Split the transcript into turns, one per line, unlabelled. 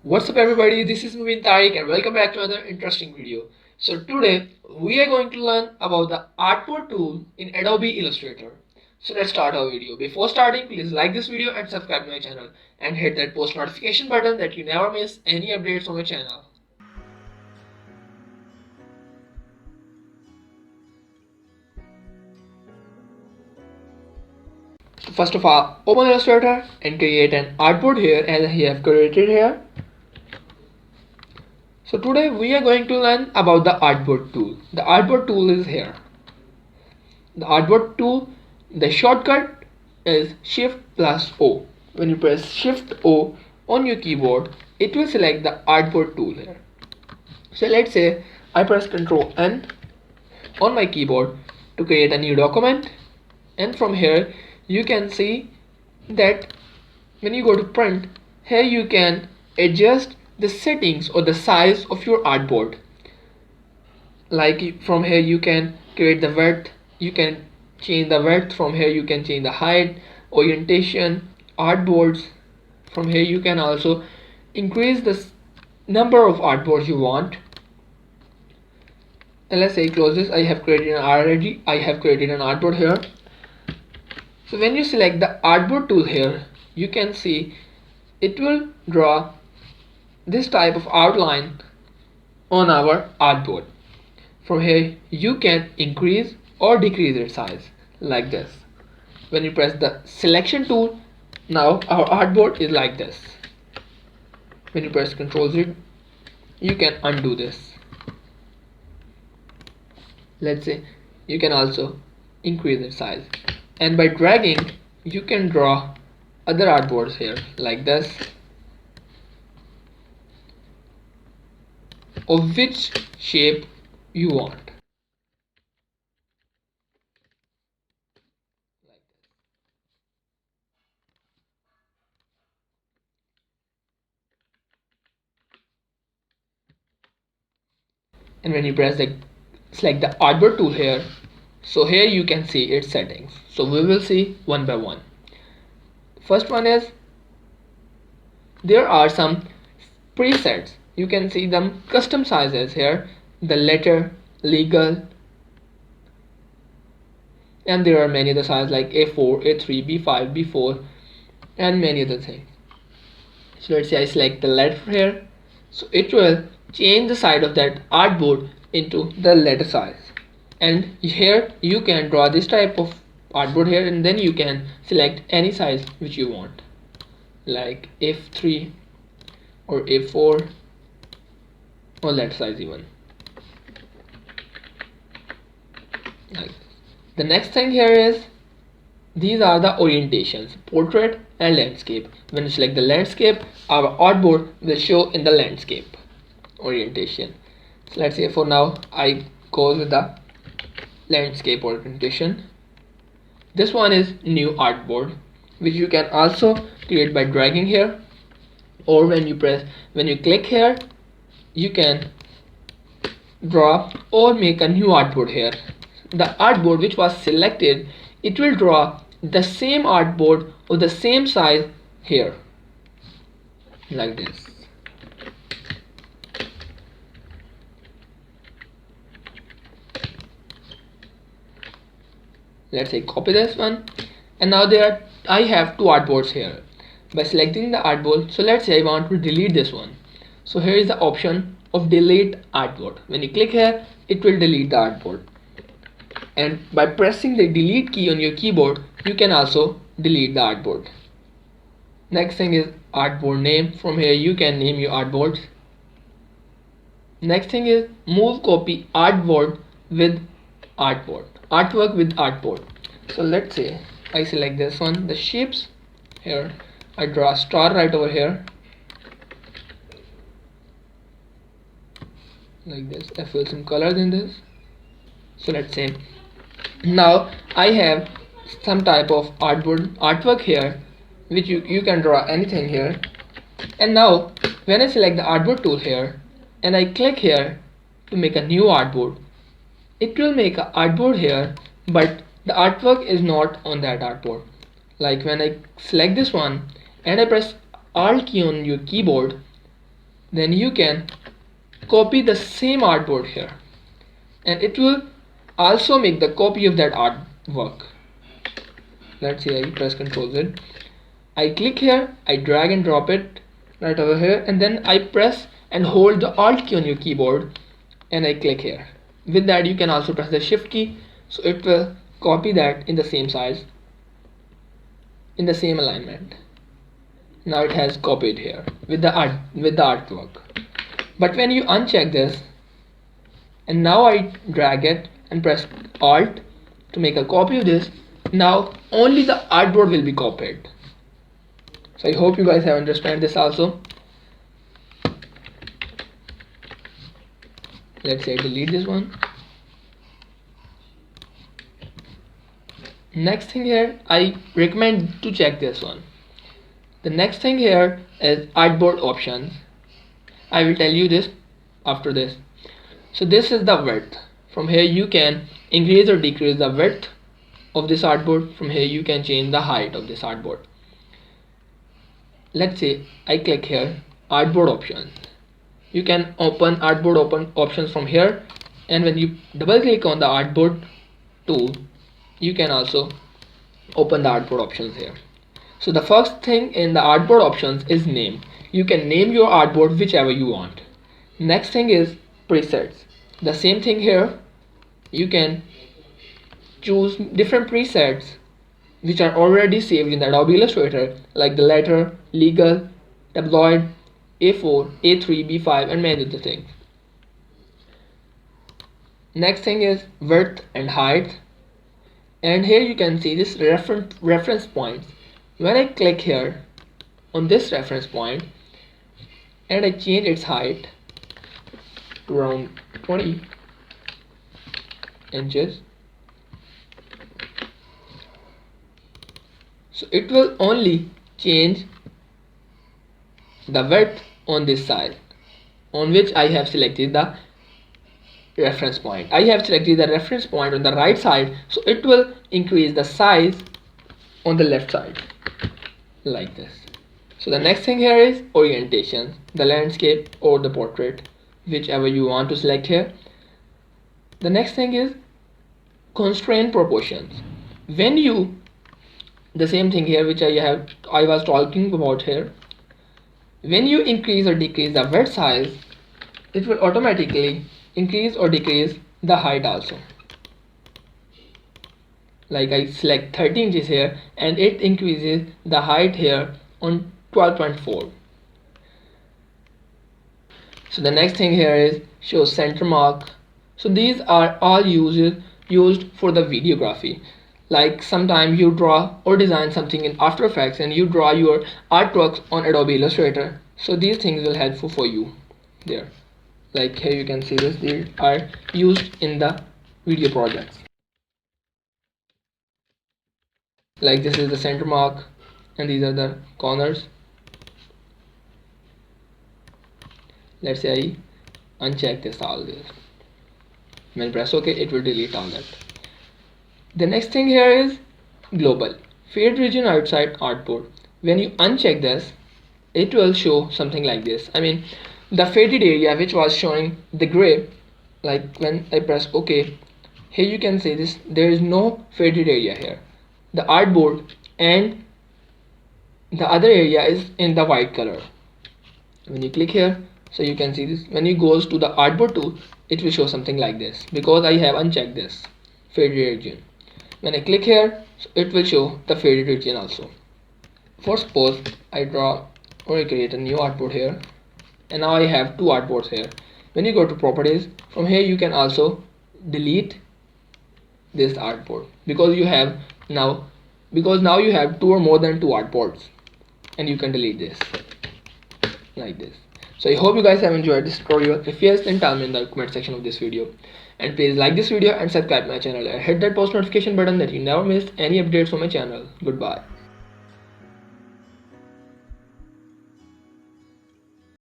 What's up everybody, this is Mubeen Tariq and welcome back to another interesting video. So today we are going to learn about the Artboard tool in Adobe Illustrator. So let's start our video. Before starting, please like this video and subscribe to my channel and hit that post notification button that you never miss any updates on my channel. So first of all, open Illustrator and create an artboard here as I have created here. So today we are going to learn about the Artboard tool. The Artboard tool is here. The Artboard tool, the shortcut is Shift plus O. When you press Shift O on your keyboard, it will select the Artboard tool here. So let's say I press Ctrl N on my keyboard to create a new document, and from here you can see that when you go to print, here you can adjust the settings or the size of your artboard. Like from here you can create the width, you can change the width, from here you can change the height, orientation, artboards. From here you can also increase the number of artboards you want. And let's say close this. I have created an artboard here. So when you select the Artboard tool here, you can see it will draw this type of outline on our artboard. From here you can increase or decrease its size like this. When you press the selection tool, now our artboard is like this. When you press Ctrl Z, you can undo this. Let's say you can also increase its size, and by dragging you can draw other artboards here like this, of which shape you want. And when you select the Artboard tool here, so here you can see its settings. So we will see one by one. First one is there are some presets. You can see them custom sizes here, the letter, legal, and there are many other sizes like A4, A3, B5, B4, and many other things. So let's say I select the letter here, so it will change the size of that artboard into the letter size. And here you can draw this type of artboard here, and then you can select any size which you want, like F3 or A4 or letter size even. The next thing here is these are the orientations: portrait and landscape. When you select the landscape, our artboard will show in the landscape orientation. So let's say for now I go with the landscape orientation. This one is new artboard, which you can also create by dragging here, or when you click here, you can draw or make a new artboard here. The artboard which was selected, it will draw the same artboard of the same size here like this. Let's say copy this one, and now I have two artboards here. By selecting the artboard, so let's say I want to delete this one, so here is the option of delete artboard. When you click here, it will delete the artboard, and by pressing the delete key on your keyboard, you can also delete the artboard. Next thing is artboard name. From here you can name your artboards. Next thing is move copy artboard with artwork with artboard. So let's say I select this one, the shapes here, I draw a star right over here like this. I fill some colors in this. So let's say now I have some type of artwork here, which you can draw anything here. And now when I select the Artboard tool here and I click here to make a new artboard, it will make an artboard here, but the artwork is not on that artboard. Like when I select this one and I press Alt key on your keyboard, then you can copy the same artboard here, and it will also make the copy of that artwork. Let's say I press Ctrl Z, I click here, I drag and drop it right over here, and then I press and hold the Alt key on your keyboard and I click here. With that you can also press the Shift key, so it will copy that in the same size, in the same alignment. Now it has copied here with the artwork. But when you uncheck this, and now I drag it and press Alt to make a copy of this, now only the artboard will be copied. So I hope you guys have understand this also. Let's say delete this one. Next thing here, I recommend to check this one. The next thing here is artboard options. I will tell you this after this. So this is the width. From here you can increase or decrease the width of this artboard. From here you can change the height of this artboard. Let's say I click here, artboard options. You can open artboard options from here, and when you double click on the artboard tool, you can also open the artboard options here. So the first thing in the artboard options is name. You can name your artboard whichever you want. Next thing is presets. The same thing here. You can choose different presets which are already saved in the Adobe Illustrator, like the letter, legal, tabloid, A4, A3, B5, and many other things. Next thing is width and height, and here you can see this reference points. When I click here on this reference point and I change its height to around 20 inches, so it will only change the width on this side on which I have selected the reference point. I have selected the reference point on the right side, so it will increase the size on the left side like this. So the next thing here is orientation, the landscape or the portrait, whichever you want to select here. The next thing is constraint proportions. When you, the same thing here which I was talking about here, when you increase or decrease the width size, it will automatically increase or decrease the height also. Like I select 30 inches here and it increases the height here on 12.4. So the next thing here is show center mark. So these are all used for the videography. Like sometimes you draw or design something in After Effects and you draw your artworks on Adobe Illustrator. So these things will helpful for you there. Like here you can see this, these are used in the video projects. Like this is the center mark and these are the corners. Let's say I uncheck this all this. When I press OK, it will delete all that. The next thing here is global fade region outside artboard. When you uncheck this, it will show something like this. I mean the faded area which was showing the gray, like when I press OK, here you can see this, there is no faded area here. The artboard and the other area is in the white color. When you click here, so you can see this, when it goes to the artboard tool, it will show something like this because I have unchecked this faded region. When I click here, so it will show the faded region also. For suppose I draw or I create a new artboard here, and now I have two artboards here. When you go to properties, from here you can also delete this artboard because now you have two or more than two artboards, and you can delete this like this. So I hope you guys have enjoyed this tutorial. If yes, then tell me in the comment section of this video, and please like this video and subscribe my channel and hit that post notification button that you never miss any updates from my channel. Goodbye.